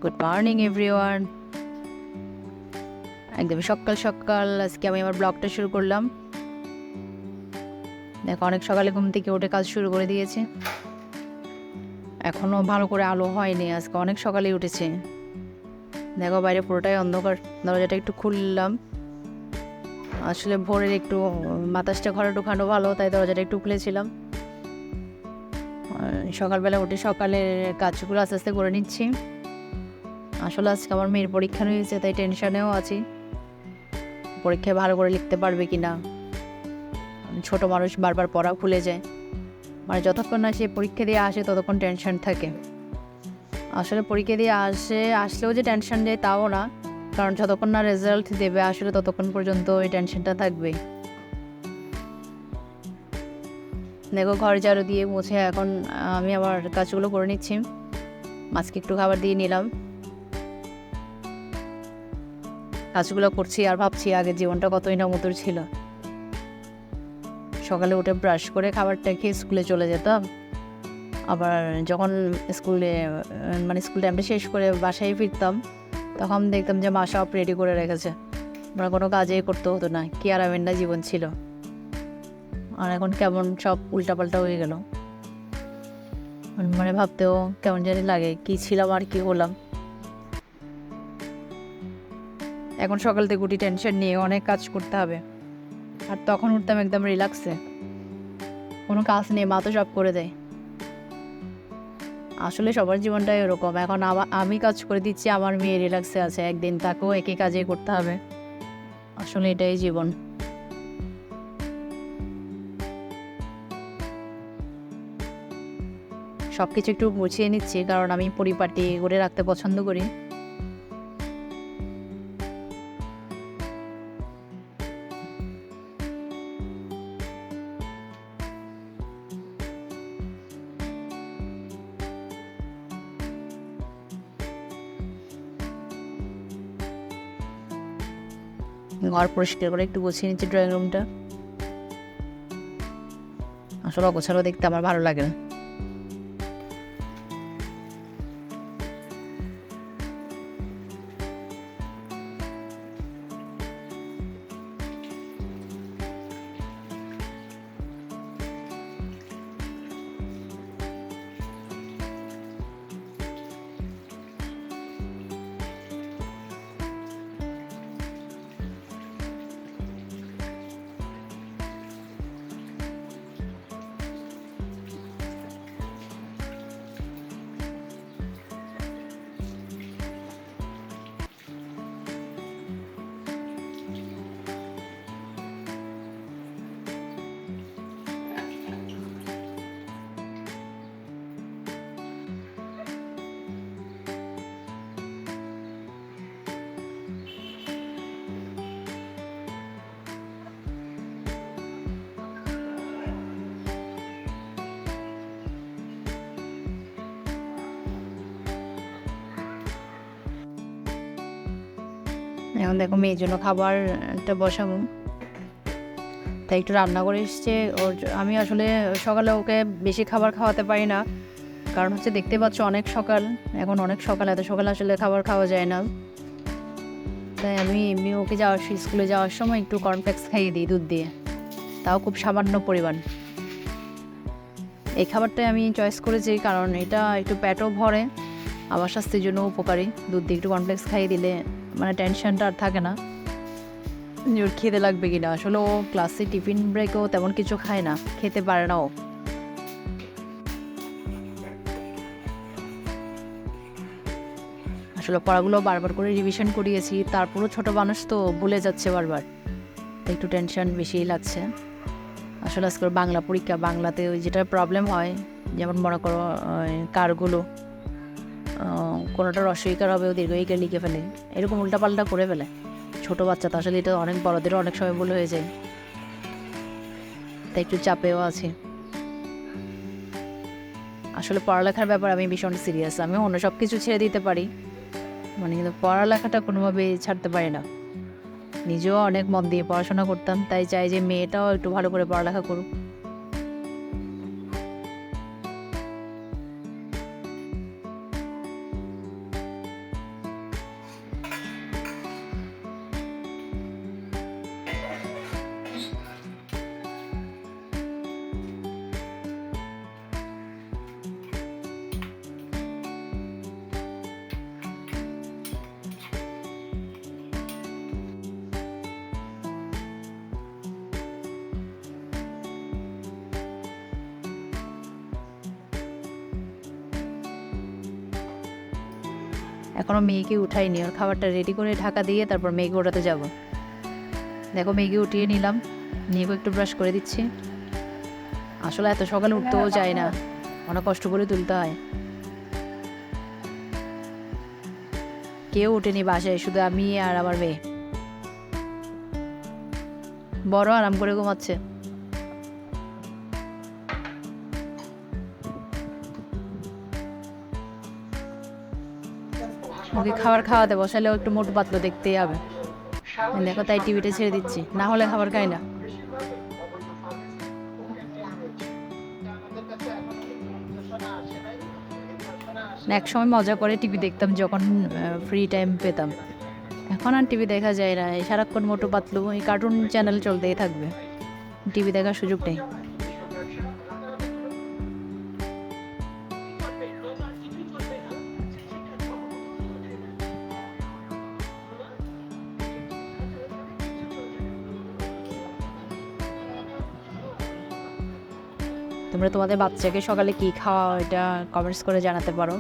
Good morning everyone. একদম সকাল সকাল আজকে আমি আমার ব্লগটা শুরু করলাম। দেখো, অনেক সকালে ঘুম থেকে উঠে কাজ শুরু করে দিয়েছে। এখনও ভালো করে আলো হয়নি, আজকে অনেক সকালেই উঠেছে। দেখো বাইরে পুরোটাই অন্ধকার, দরজাটা একটু খুললাম। আসলে ভোরের একটু বাতাসটা ঘরে ঢুকানো ভালো, তাই দরজাটা একটু খুলেছিলাম। সকালবেলা উঠে সকালের কাজগুলো আস্তে আস্তে করে নিচ্ছি। আসলে আজকে আমার মেয়ের পরীক্ষা রয়েছে, তাই টেনশনেও আছি, পরীক্ষায় ভালো করে লিখতে পারবে কি না। ছোট মানুষ, বারবার পড়া ভুলে যায়, মানে যতক্ষণ না সে পরীক্ষা দিয়ে আসে ততক্ষণ টেনশন থাকে। আসলে পরীক্ষা দিয়ে আসলেও যে টেনশন যায় তাও না, কারণ যতক্ষণ না রেজাল্ট দেবে আসলে ততক্ষণ পর্যন্ত ওই টেনশনটা থাকবে। দেখো, ঘর ঝাড়ু দিয়ে মুছে এখন আমি আমার কাজগুলো করে নিচ্ছি। মাছকে একটু খাবার দিয়ে নিলাম, কাজগুলো করছি আর ভাবছি আগের জীবনটা কতই না মধুর ছিল। সকালে উঠে ব্রাশ করে খাবারটা খেয়ে স্কুলে চলে যেতাম, আবার যখন স্কুলে স্কুল টাইমটা শেষ করে বাসায় ফিরতাম তখন দেখতাম যে মা সব রেডি করে রেখেছে, আমরা কোনো কাজেই করতে হতো না। কি আরামের না জীবন ছিল। আর এখন কেমন সব উল্টাপাল্টা হয়ে গেল, ভাবতেও কেমন জানি লাগে, কি ছিলাম আর কি হলাম। এখন সকাল থেকে উঠি টেনশন নিয়ে, অনেক কাজ করতে হবে। আর তখন উঠতাম একদম রিল্যাক্সে, কোনো কাজ নেই, মা তো সব করে দেয়। আসলে সবার জীবনটাই এরকম। এখন আমি কাজ করে দিচ্ছি, আমার মেয়ে রিল্যাক্সে আছে, একদিন তাকেও একই কাজে করতে হবে। আসলে এটাই জীবন। সব কিছু একটু গুছিয়ে নিচ্ছি, কারণ আমি পরিপাটি করে রাখতে পছন্দ করি। ঘর পরিষ্কার করে একটু গুছিয়ে নিচ্ছি ড্রয়িং রুমটা। আসলে অগোছালো দেখতে আমার ভালো লাগে না। এখন দেখো, মেয়ের জন্য খাবারটা বসাবো, তাই একটু রান্না করে এসছে আমি আসলে সকালে ওকে বেশি খাবার খাওয়াতে পারি না, কারণ হচ্ছে দেখতে পাচ্ছ অনেক সকাল, এখন অনেক সকাল, এত সকালে আসলে খাবার খাওয়া যায় না। তাই আমি এমনি ওকে স্কুলে যাওয়ার সময় একটু কর্নফ্লেক্স খাইয়ে দিই দুধ দিয়ে, তাও খুব সামান্য পরিমাণ। এই খাবারটাই আমি চয়েস করেছি, কারণ এটা একটু পেটও ভরে, আবার স্বাস্থ্যের জন্য উপকারী। দুধ দিয়ে একটু কর্নফ্লেক্স খাইয়ে দিলে টেনশনটা আর থাকে না যে ওর খেতে লাগবে কিনা। আসলে ও ক্লাসে টিফিন ব্রেকেও তেমন কিছু খায় না, খেতে পারে না ও। আসলে পড়াগুলো বারবার করে রিভিশন করিয়েছি, তারপরও ছোট মানুষ তো ভুলে যাচ্ছে বারবার, তাই একটু টেনশন বেশিই লাগছে। আসলে আজকে বাংলা পরীক্ষা, বাংলাতে ওই যেটা প্রবলেম হয়, যেমন মনে করো কারগুলো কোনোটা রস্বইকার হবে ও দীর্ঘইকার লিখে ফেলে, এরকম উল্টাপাল্টা করে ফেলে। ছোট বাচ্চা তো, আসলে এটা অনেক বড়দেরও অনেক সময় ভুল হয়ে যায়, তাই একটু চাপেও আছে। আসলে পড়ালেখার ব্যাপার আমি ভীষণ সিরিয়াস, আমি অন্য সব কিছু ছেড়ে দিতে পারি, কিন্তু পড়ালেখাটা কোনোভাবেই ছাড়তে পারি না। নিজেও অনেক মন দিয়ে পড়াশোনা করতাম, তাই চাই যে মেয়েটাও একটু ভালো করে পড়ালেখা করুক। এখনও মেয়েকে উঠাইনি, ওর খাবারটা রেডি করে ঢাকা দিয়ে তারপর মেয়েকে ওঠাতে যাব। দেখো মেয়েকে উঠিয়ে নিলাম, মেয়েকে একটু ব্রাশ করে দিচ্ছি। আসলে এত সকালে উঠতেও যায় না, অনেক কষ্ট করে তুলতে হয়। কেউ উঠেনি বাসায়, শুধু আমি আর আমার মেয়ে। বড় আরাম করে ঘুমাচ্ছে। ওকে খাবার খাওয়াতে বসালেও একটু মোটু পাতলো দেখতেই হবে। দেখো তাই টিভিটা ছেড়ে দিচ্ছি, না হলে খাবার খাই না। এক সময় মজা করে টিভি দেখতাম যখন ফ্রি টাইম পেতাম, এখন আর টিভি দেখা যায় না। এই সারাক্ষণ মোটু পাতলু এই কার্টুন চ্যানেল চলতেই থাকবে, টিভি দেখার সুযোগ নেই। তোমরা তোমাদের বাচ্চাকে সকালে কি খাওয়াও এটা কমেন্টস করে জানাতে পারো।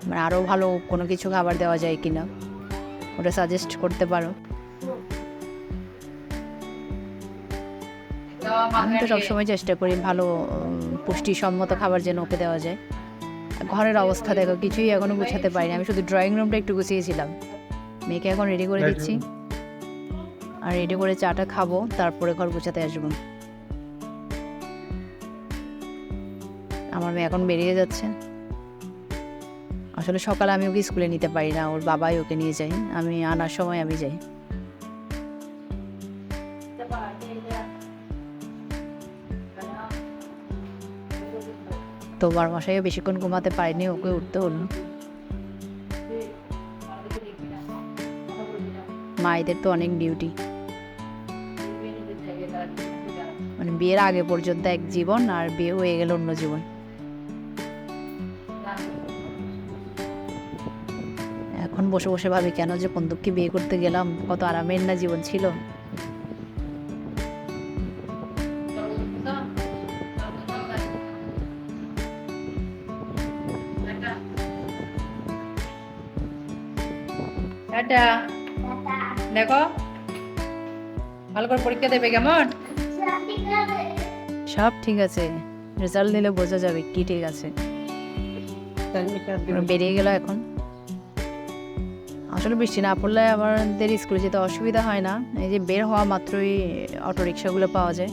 মানে আরও ভালো কোনো কিছু খাবার দেওয়া যায় কিনা ওটা সাজেস্ট করতে পারো। আমি তো সবসময় চেষ্টা করি ভালো পুষ্টিসম্মত খাবার যেন ওকে দেওয়া যায়। ঘরের অবস্থা দেখো, কিছুই এখনো গুছাতে পারিনি। আমি শুধু ড্রয়িং রুমটা একটু গুছিয়েছিলাম। মেয়েকে এখন রেডি করে দিচ্ছি, আর রেডি করে চাটা খাবো, তারপরে ঘর গুছাতে আসবো। আমার মেয়ে এখন বেরিয়ে যাচ্ছে। আসলে সকালে আমি ওকে স্কুলে নিতে পারি না, ওর বাবাই ওকে নিয়ে যায়। আমি আনার সময় আমি যাই। তো বারমাসাইও বেশিক্ষণ ঘুমাতে পারিনি, ওকে উঠতে হলো। মায়েদের তো অনেক ডিউটি, মানে বিয়ের আগে পর্যন্ত এক জীবন, আর বিয়ে হয়ে গেল অন্য জীবন। এখন বসে বসে ভাবি কেন যে বন্ধুকে বিয়ে করতে গেলাম, কত আরামের না জীবন ছিল। দেখো ভালো করে পরীক্ষা দেবে, কেমন? সব ঠিক আছে, রেজাল্ট দিলে বোঝা যাবে কি ঠিক আছে। বেরিয়ে গেল এখন। আসলে বৃষ্টি না পড়লে আমাদের স্কুলে যেতে অসুবিধা হয় না। এই যে বের হওয়া মাত্রই অটো রিক্সাগুলো পাওয়া যায়,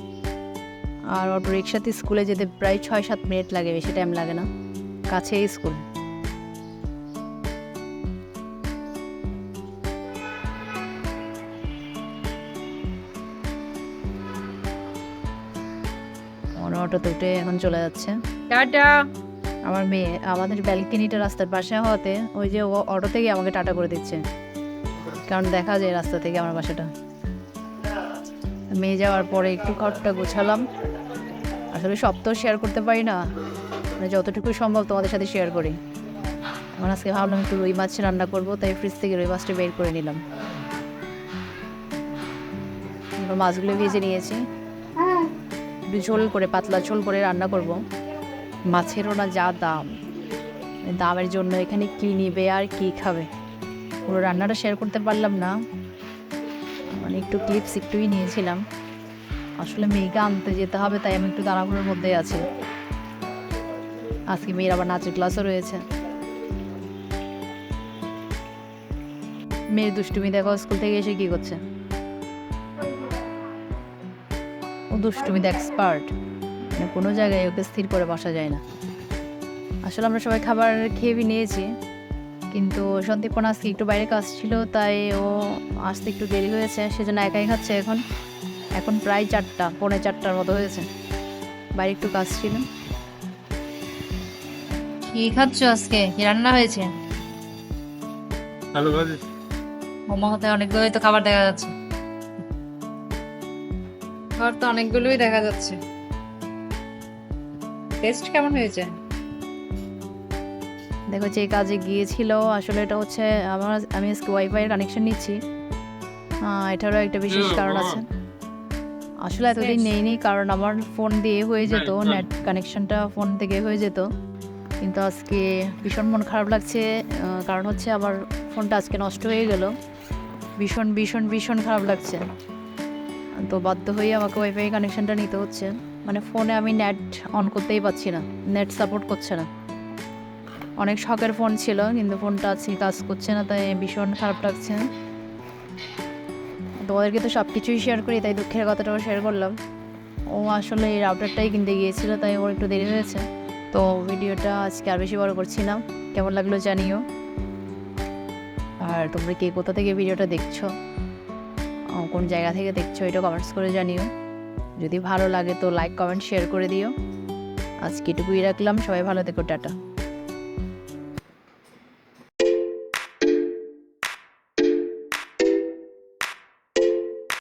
আর অটো রিক্সাতে স্কুলে যেতে প্রায় 6-7 মিনিট লাগে, বেশি টাইম লাগে না, কাছেই স্কুল। অটোতে উঠে এখন চলে যাচ্ছে। টাটা। আমার মেয়ে আমাদের ব্যালকনিটা রাস্তার পাশে হওয়াতে ওই যে অটো থেকে আমাকে টাটা করে দিচ্ছে, কারণ দেখা যায় রাস্তা থেকে আমার বাসাটা। মেয়ে যাওয়ার পরে একটু ঘরটা গোছালাম। আসলে সব তো শেয়ার করতে পারি না, মানে যতটুকু সম্ভব তোমাদের সাথে শেয়ার করি। আমার আজকে ভাবলাম একটু রুই মাছ রান্না করবো, তাই ফ্রিজ থেকে রুই মাছটা বের করে নিলাম। মাছগুলো ভেজে নিয়েছি, একটু ঝোল করে, পাতলা ঝোল করে রান্না করব। মাছেরও না যা দাম, দামের জন্য এখানে কি নিবে আর কি খাবে, পুরো রান্নাটা শেয়ার করতে পারলাম না, মানে একটু ক্লিপস একটুই নিয়েছিলাম। আসলে মেয়েকে আনতে যেতে হবে, তাই আমি একটু তাড়াহুড়োর মধ্যেই আছি। আজকে মেয়ের আবার নাচের ক্লাসও রয়েছে। মেয়ের দুষ্টুমি দেখো, স্কুল থেকে এসে কি করছে। ও দুষ্টুমিতে এক্সপার্ট, মানে কোনো জায়গায় ওকে স্থির করে বসা যায় না। আসলে আমরা সবাই খাবার খেয়ে নিয়েছি, কিন্তু সন্দীপন আজকে একটু বাইরে কাজ ছিল, তাই ও আসতে একটু দেরি হয়েছে, সেজন্য একাই খাচ্ছে। এখন প্রায় 4টা, পৌনে 4টার মতো হয়েছে, বাইরে একটু কাজ ছিল। কি খাচ্ছ আজকে, কি রান্না হয়েছে? আলু ভাজি। মোমো হাতে অনেকগুলোই তো খাবার দেখা যাচ্ছে, খাবার তো অনেকগুলোই দেখা যাচ্ছে। টেস্ট কেমন হয়েছে? দেখো যে কাজে গিয়েছিল, আসলে এটা হচ্ছে আমি আজকে ওয়াইফাইয়ের কানেকশন নিচ্ছি, এটারও একটা বিশেষ কারণ আছে। আসলে এতদিন নেইনি, কারণ আমার ফোন দিয়ে হয়ে যেত, নেট কানেকশনটা ফোন থেকে হয়ে যেত, কিন্তু আজকে ভীষণ মন খারাপ লাগছে, কারণ হচ্ছে আমার ফোনটা আজকে নষ্ট হয়ে গেল। ভীষণ ভীষণ ভীষণ খারাপ লাগছে। তো বাধ্য হয়ে আমাকে ওয়াইফাই কানেকশানটা নিতে হচ্ছে। মানে ফোনে আমি নেট অন করতেই পারছি না, নেট সাপোর্ট করছে না। অনেক শখের ফোন ছিল, কিন্তু ফোনটা আজকে কাজ করছে না, তাই ভীষণ খারাপ লাগছে। তোমাদেরকে তো সব কিছুই শেয়ার করি, তাই দুঃখের কথাটাও শেয়ার করলাম। ও আসলে এই রাউটারটাই কিনতে গিয়েছিল, তাই ওর একটু দেরি হয়েছে। তো ভিডিওটা আজকে আর বেশি বড় করছি না, কেমন লাগলো জানিও। আর তোমরা কে কোথা থেকে ভিডিওটা দেখছো, কোন জায়গা থেকে দেখছো, এটা কমেন্টস করে জানিও। যদি ভালো লাগে তো লাইক কমেন্ট শেয়ার করে দিও। আজকে এটুকুই রাখলাম, সবাই ভালো থেকো, টাটা।